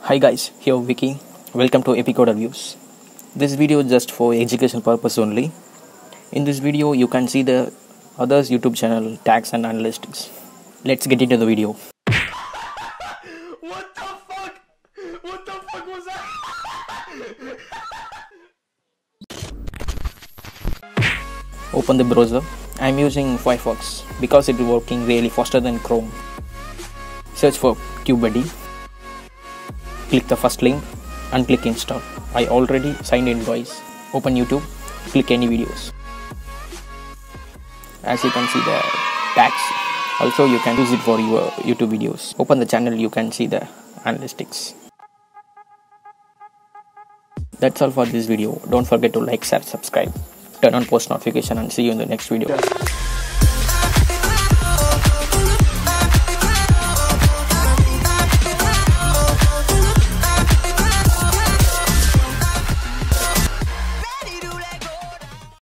Hi guys, here Vicky. Welcome to Epicoder Views. This video is just for education purpose only. In this video, you can see the others YouTube channel tags and analytics. Let's get into the video. What the fuck? What the fuck was that? Open the browser. I'm using Firefox because it is working really faster than Chrome. Search for TubeBuddy. Click the first link and click install. I already signed in guys. Open YouTube, click any videos. As you can see the tags. Also you can use it for your YouTube videos. Open the channel, you can see the analytics. That's all for this video. Don't forget to like, share, subscribe, turn on post notification and see you in the next video.